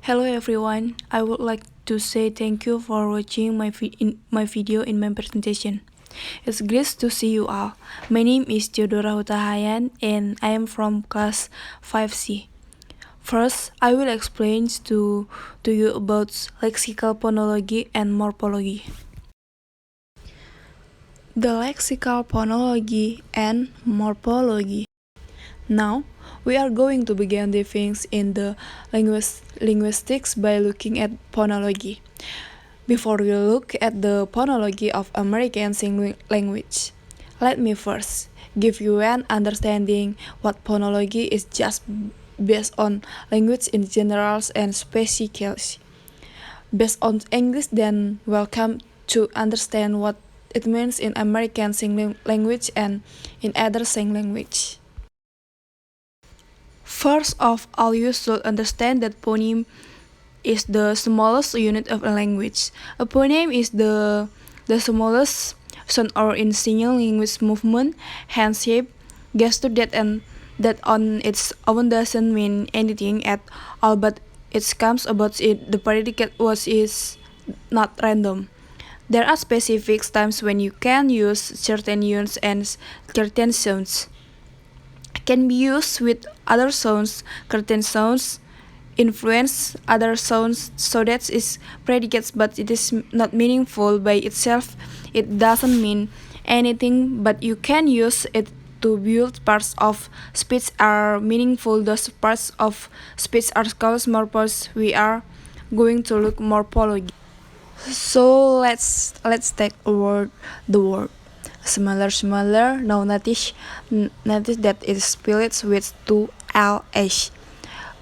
Hello everyone, I would like to say thank you for watching my video in my presentation. It's great to see you all. My name is Theodora Hutahayan and I am from class 5C. First, I will explain to you about lexical phonology and morphology. The lexical phonology and morphology. Now, we are going to begin the things in the linguistics by looking at phonology. Before we look at the phonology of American Sign Language, let me first give you an understanding what phonology is just based on language in general and specifically. Based on English, then welcome to understand what it means in American Sign Language and in other sign language. First of all, you should understand that phoneme is the smallest unit of a language. A phoneme is the smallest sound or in single language movement, hand shape, gesture that on its own doesn't mean anything at all, but it comes about it. The predicate was is not random. There are specific times when you can use certain units and certain sounds can be used with other sounds. Certain sounds influence other sounds, so that is predicates, but it is not meaningful by itself. It doesn't mean anything, but you can use it to build parts of speech are meaningful. Those parts of speech are called morphs. We are going to look morphology. So let's take a word, the word smaller. Now notice that it is spelled with two LH,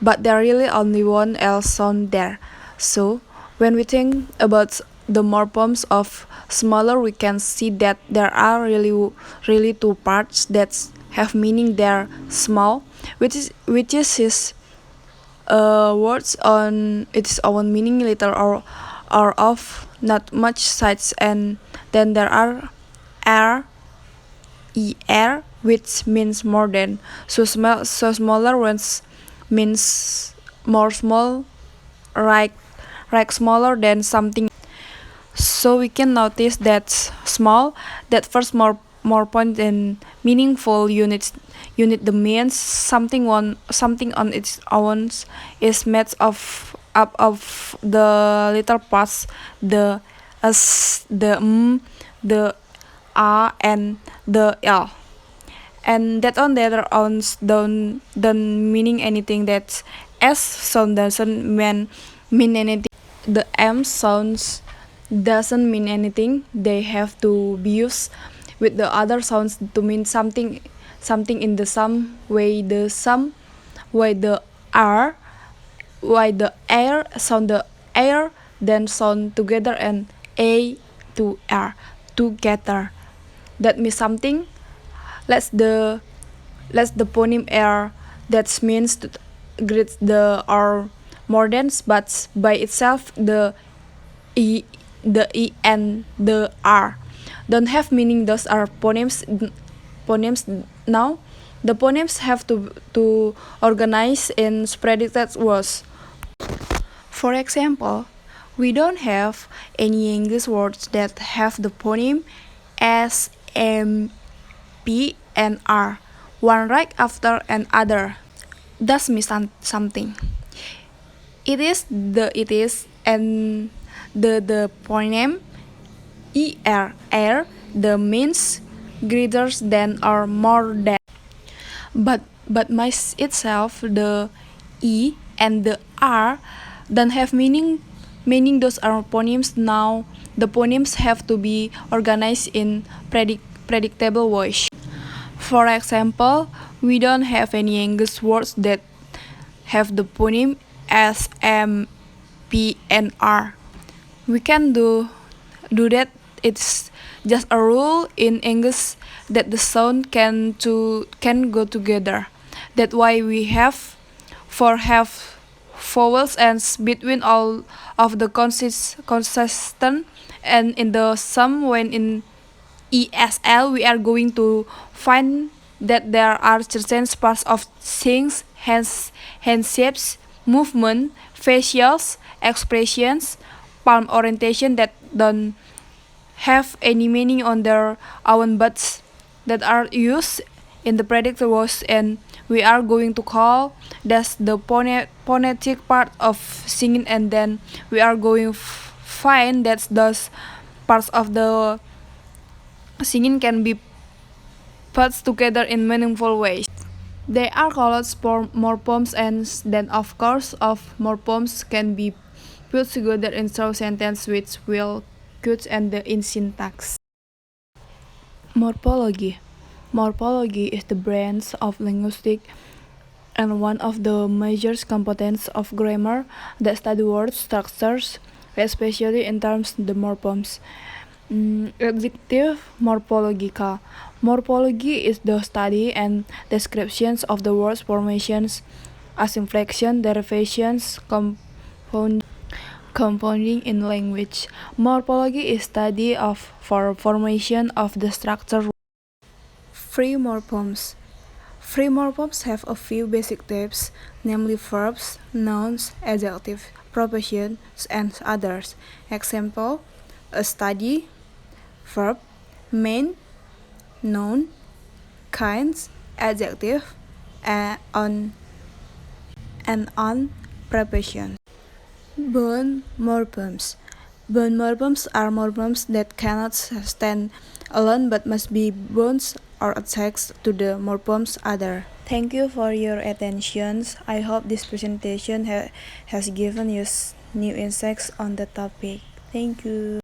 but there really only one L sound there. So when we think about the morphemes of smaller, we can see that there are really two parts that have meaning. They're small, which is his words on its own meaning, little or of not much size, and then there are R, which means more than. So smaller ones means more small, like smaller than something. So we can notice that small, that first more point and meaningful unit the means something on its own is made of up of the little parts, the s, the the a and the l, and that on their own don't meaning anything. That s sound doesn't mean anything. The m sounds doesn't mean anything. They have to be used with the other sounds to mean something in the some way. The some way the r, why the air sound the air, then sound together and a to r together. That means something. Let's the phoneme air that means to greet the or more than, but by itself the e and the r don't have meaning. Those are phonemes. Now the phonemes have to organize in predicate words. For example, we don't have any English words that have the phoneme s, m, p, and r, one right after another. Does mean something. It is and the phoneme air the means greater than or more than. But my itself the e and the r don't have meaning. Those are phonemes. Now the phonemes have to be organized in predictable ways. For example, we don't have any English words that have the phoneme s, m, p, and r. We can do that. It's just a rule in English that the sound can go together. That's why we have vowels and between all of the consistent, and in the sum when in ESL we are going to find that there are certain parts of things, hand shapes, movement, facial expressions, palm orientation that don't have any meaning on their own but that are used in the predictor voice, and we are going to call that's the phonetic part of singing, and then we are going find that those parts of the singing can be put together in meaningful ways. They are called morphemes, and then of course of morphemes can be put together in short sentence which will good and the in syntax. Morphology. Morphology is the branch of linguistics and one of the major components of grammar that study word structures, especially in terms of the morphemes. Adjective morphological. Morphology is the study and descriptions of the word's formations as inflection, derivations, compounding in language. Morphology is study of formation of the structure. Free morphemes. Free morphemes have a few basic types, namely verbs, nouns, adjectives, prepositions, and others. Example: a study, verb, main, noun, kinds, adjective, and on preposition. Bound morphemes. Bound morphemes are morphemes that cannot stand alone but must be bound or attached to the morphemes other. Thank you for your attention. I hope this presentation has given you new insights on the topic. Thank you.